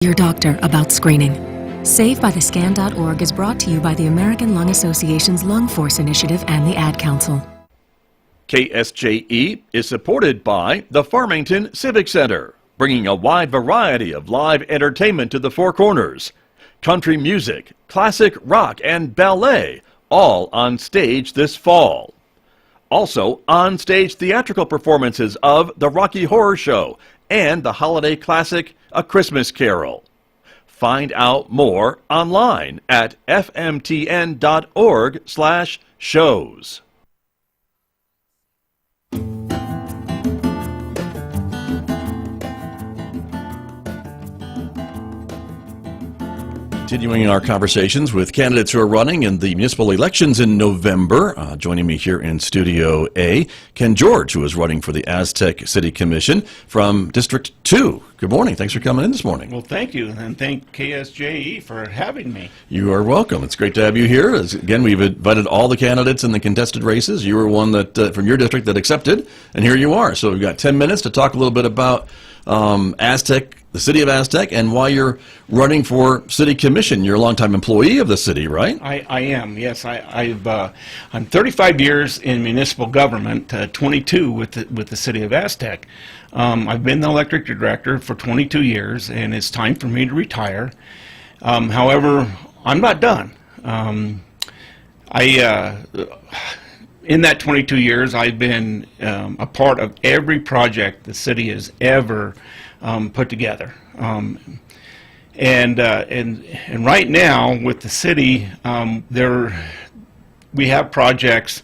Your doctor about screening. SaveByTheScan.org is brought to you by the American Lung Association's Lung Force Initiative and the Ad Council. KSJE is supported by the Farmington Civic Center, bringing a wide variety of live entertainment to the Four Corners. Country music, classic rock, and ballet, all on stage this fall. Also, on-stage theatrical performances of The Rocky Horror Show and the holiday classic A Christmas Carol. Find out more online at fmtn.org/shows. Continuing our conversations with candidates who are running in the municipal elections in November. Joining me here in Studio A, Ken George, who is running for the Aztec City Commission from District 2. Good morning. Thanks for coming in this morning. Well, thank you, and thank KSJE for having me. You are welcome. It's great to have you here. Again, we've invited all the candidates in the contested races. You were one that from your district that accepted, and here you are. So we've got 10 minutes to talk a little bit about Aztec, the city of Aztec, and why you're running for city commission. You're a longtime employee of the city, right? I am, yes. I'm 35 years in municipal government, 22 with the city of Aztec. I've been the electric director for 22 years, and it's time for me to retire. However, I'm not done. In that 22 years, I've been a part of every project the city has ever put together. And right now with the city, we have projects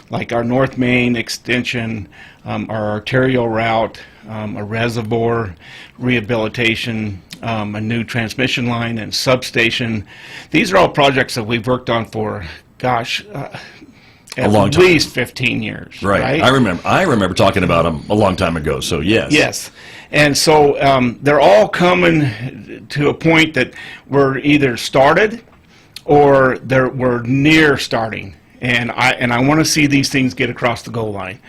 like our North Main extension, our arterial route, a reservoir rehabilitation, a new transmission line and substation. These are all projects that we've worked on for, gosh, a long time. At least 15 years. Right. I remember talking about them a long time ago, so yes. Yes. And so they're all coming to a point that we're either started or we're near starting. And I want to see these things get across the goal line.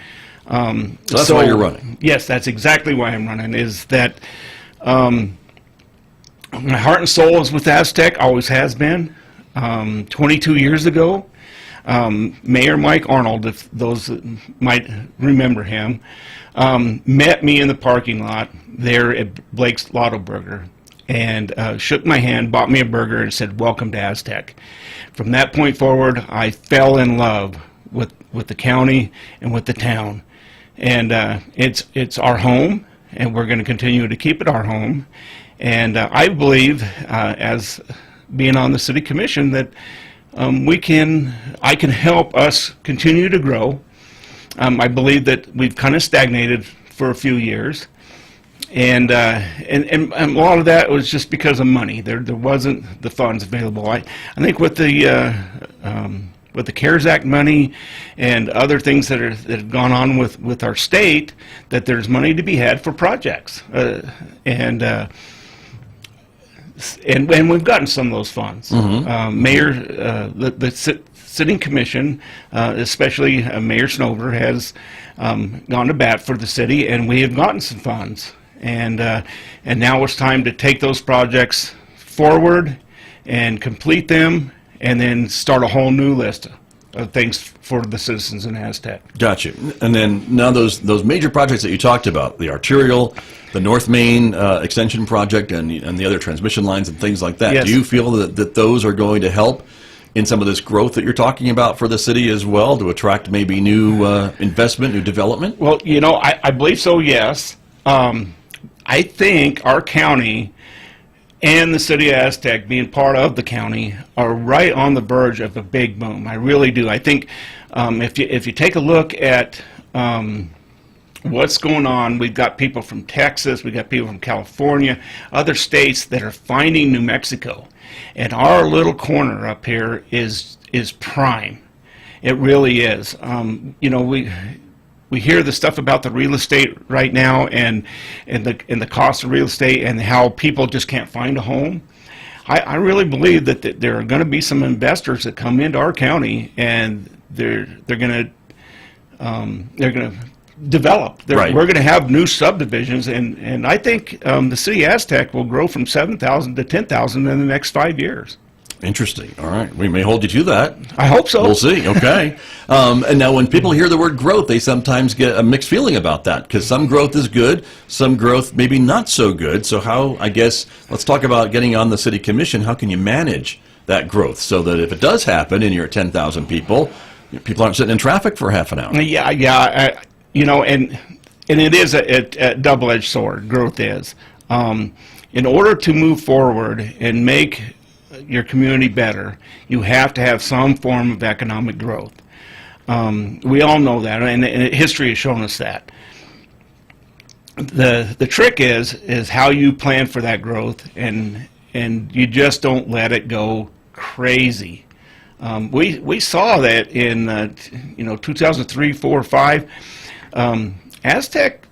So that's why you're running. Yes, that's exactly why I'm running, is that my heart and soul is with Aztec, always has been. 22 years ago, Mayor Mike Arnold, if those might remember him, met me in the parking lot there at Blake's Lotto Burger and shook my hand, bought me a burger, and said, "Welcome to Aztec." From that point forward, I fell in love with the county and with the town. And it's our home, and we're going to continue to keep it our home. And I believe, as being on the city commission, that I can help us continue to grow. I believe that we've kind of stagnated for a few years, and a lot of that was just because of money. There wasn't the funds available. I think with the CARES Act money and other things that have gone on with our state, that there's money to be had for projects, and we've gotten some of those funds. Mm-hmm. The sitting commission, especially Mayor Snover, has gone to bat for the city, and we have gotten some funds. And now it's time to take those projects forward and complete them, and then start a whole new list of things for the citizens in Aztec. Got you. And then now those major projects that you talked about, the arterial, the North Main extension project, and the other transmission lines and things like that. Yes. Do you feel that those are going to help in some of this growth that you're talking about for the city as well, to attract maybe new investment, new development? Well, I believe so, yes. I think our county and the city of Aztec, being part of the county, are right on the verge of a big boom. I really do. I think if you take a look at what's going on, we've got people from Texas, we've got people from California, other states that are finding New Mexico. And our little corner up here is prime. It really is. We hear the stuff about the real estate right now, and the cost of real estate, and how people just can't find a home. I really believe that there are going to be some investors that come into our county, and they're going to develop. Right. We're going to have new subdivisions, and I think the city of Aztec will grow from 7,000 to 10,000 in the next 5 years. Interesting. All right. We may hold you to that. I hope so. We'll see. Okay. And now when people hear the word growth, they sometimes get a mixed feeling about that, because some growth is good, some growth maybe not so good. So how, I guess, let's talk about getting on the city commission. How can you manage that growth so that if it does happen and you're at 10,000 people, people aren't sitting in traffic for half an hour? Yeah. And it is a double-edged sword. Growth is. In order to move forward and make your community better, you have to have some form of economic growth. We all know that, and history has shown us that. The trick is how you plan for that growth, and you just don't let it go crazy. We saw that in 2003, 4, 5. Aztec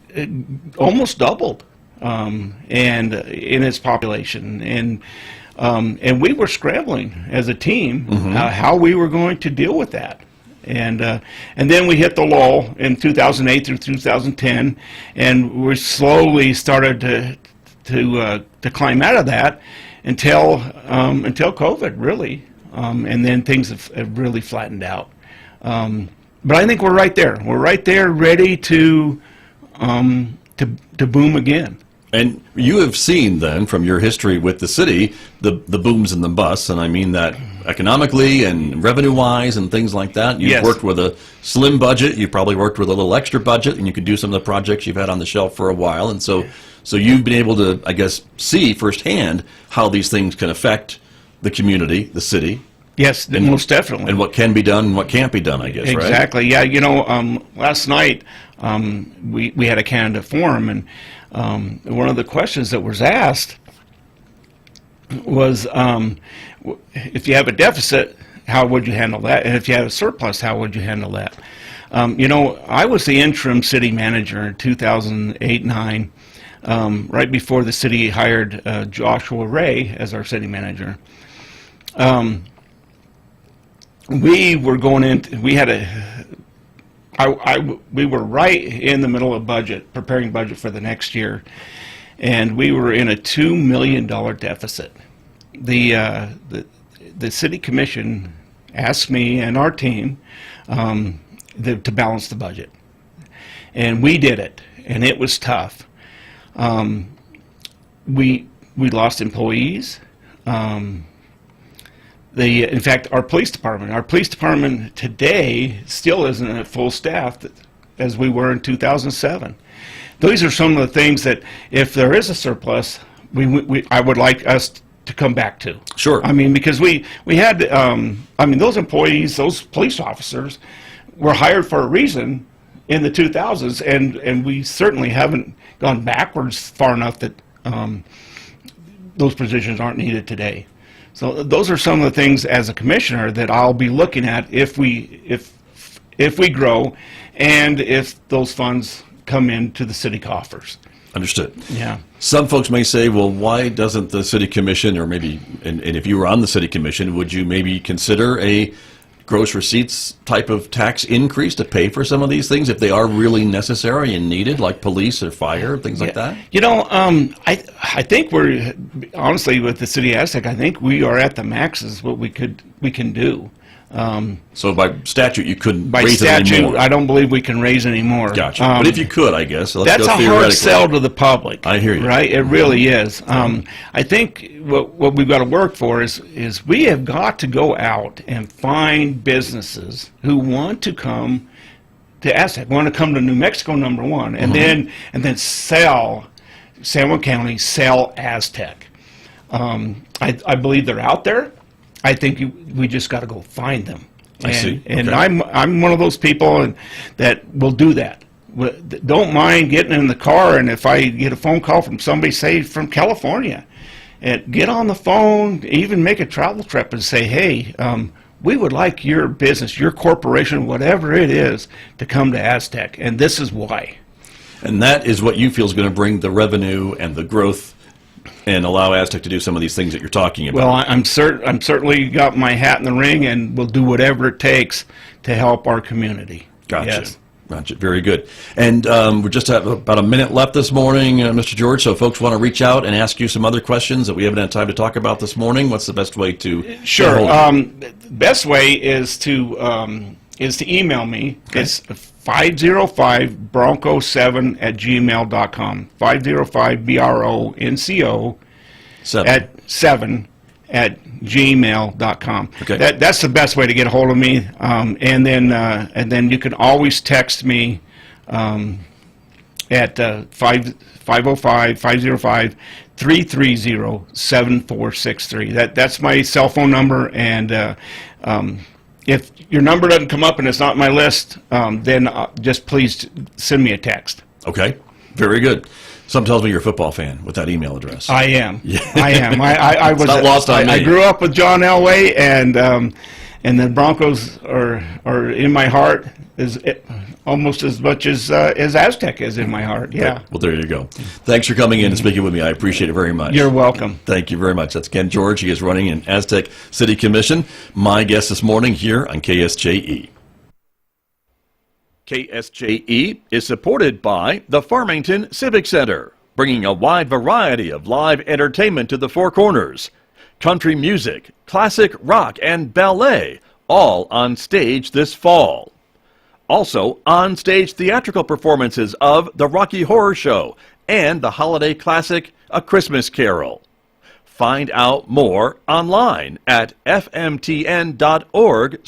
almost doubled and in its population, and we were scrambling as a team how we were going to deal with that. And then we hit the lull in 2008 through 2010, and we slowly started to climb out of that until COVID, really. And then things have really flattened out. But I think we're right there. We're right there, ready to boom again. And you have seen then, from your history with the city, the booms and the busts, and I mean that economically and revenue-wise and things like that. You've worked with a slim budget. You've probably worked with a little extra budget, and you could do some of the projects you've had on the shelf for a while. And so you've been able to, I guess, see firsthand how these things can affect the community, the city. Yes, most definitely. And what can be done and what can't be done, I guess, right? Exactly. Yeah, last night we had a candidate forum, and one of the questions that was asked was, if you have a deficit, how would you handle that? And if you have a surplus, how would you handle that? I was the interim city manager in 2008-9, right before the city hired Joshua Ray as our city manager. We were going into, we were right in the middle of preparing budget for the next year, and we were in a $2 million deficit. The city commission asked me and our team to balance the budget, and we did it, and it was tough. We lost employees. In fact, our police department today still isn't at full staff as we were in 2007. These are some of the things that, if there is a surplus, I would like us to come back to. Sure. I mean, because we had, those employees, those police officers, were hired for a reason in the 2000s, and we certainly haven't gone backwards far enough that those positions aren't needed today. So those are some of the things as a commissioner that I'll be looking at if we grow, and if those funds come into the city coffers. Understood. Yeah. Some folks may say, well, why doesn't the city commission, or maybe, and if you were on the city commission, would you maybe consider a gross receipts type of tax increase to pay for some of these things if they are really necessary and needed, like police or fire, things like that? I think we're, honestly, with the city of Aztec, I think we are at the max is what we can do. So by statute, you couldn't By raise statute, it anymore? I don't believe we can raise any more. Gotcha. But if you could, I guess. Let's that's go a hard sell to the public. I hear you. Right? It really is. I think what we've got to work for is we have got to go out and find businesses who want to come to Aztec, want to come to New Mexico, number one, and then sell San Juan County, sell Aztec. I believe they're out there. I think we just got to go find them. I see. And Okay. I'm one of those people that will do that. Don't mind getting in the car, and if I get a phone call from somebody, say from California, and get on the phone, even make a travel trip and say, hey, we would like your business, your corporation, whatever it is, to come to Aztec, and this is why. And that is what you feel is going to bring the revenue and the growth and allow Aztec to do some of these things that you're talking about. Well, I'm certainly got my hat in the ring, and will do whatever it takes to help our community. Gotcha. Yes. Gotcha. Very good. And we just have about a minute left this morning, Mr. George. So, if folks want to reach out and ask you some other questions that we haven't had time to talk about this morning, what's the best way to? Sure. The best way is to email me. Okay. It's 505bronco7@gmail.com. 505BRONCO 7@gmail.com. Okay. That's the best way to get a hold of me. And then you can always text me at 505-330-7463. That's my cell phone number, and if your number doesn't come up and it's not on my list, then just please send me a text. Okay, very good. Some tells me you're a football fan with that email address. I am. Yeah. I am. I was not lost on me. I grew up with John Elway, and the Broncos are in my heart almost as much as Aztec is in my heart. Yeah. Well, there you go. Thanks for coming in and speaking with me. I appreciate it very much. You're welcome. Thank you very much. That's Ken George. He is running in Aztec City Commission. My guest this morning here on KSJE. KSJE is supported by the Farmington Civic Center, bringing a wide variety of live entertainment to the Four Corners. Country music, classic rock, and ballet, all on stage this fall. Also, on-stage theatrical performances of The Rocky Horror Show and the holiday classic A Christmas Carol. Find out more online at fmtn.org/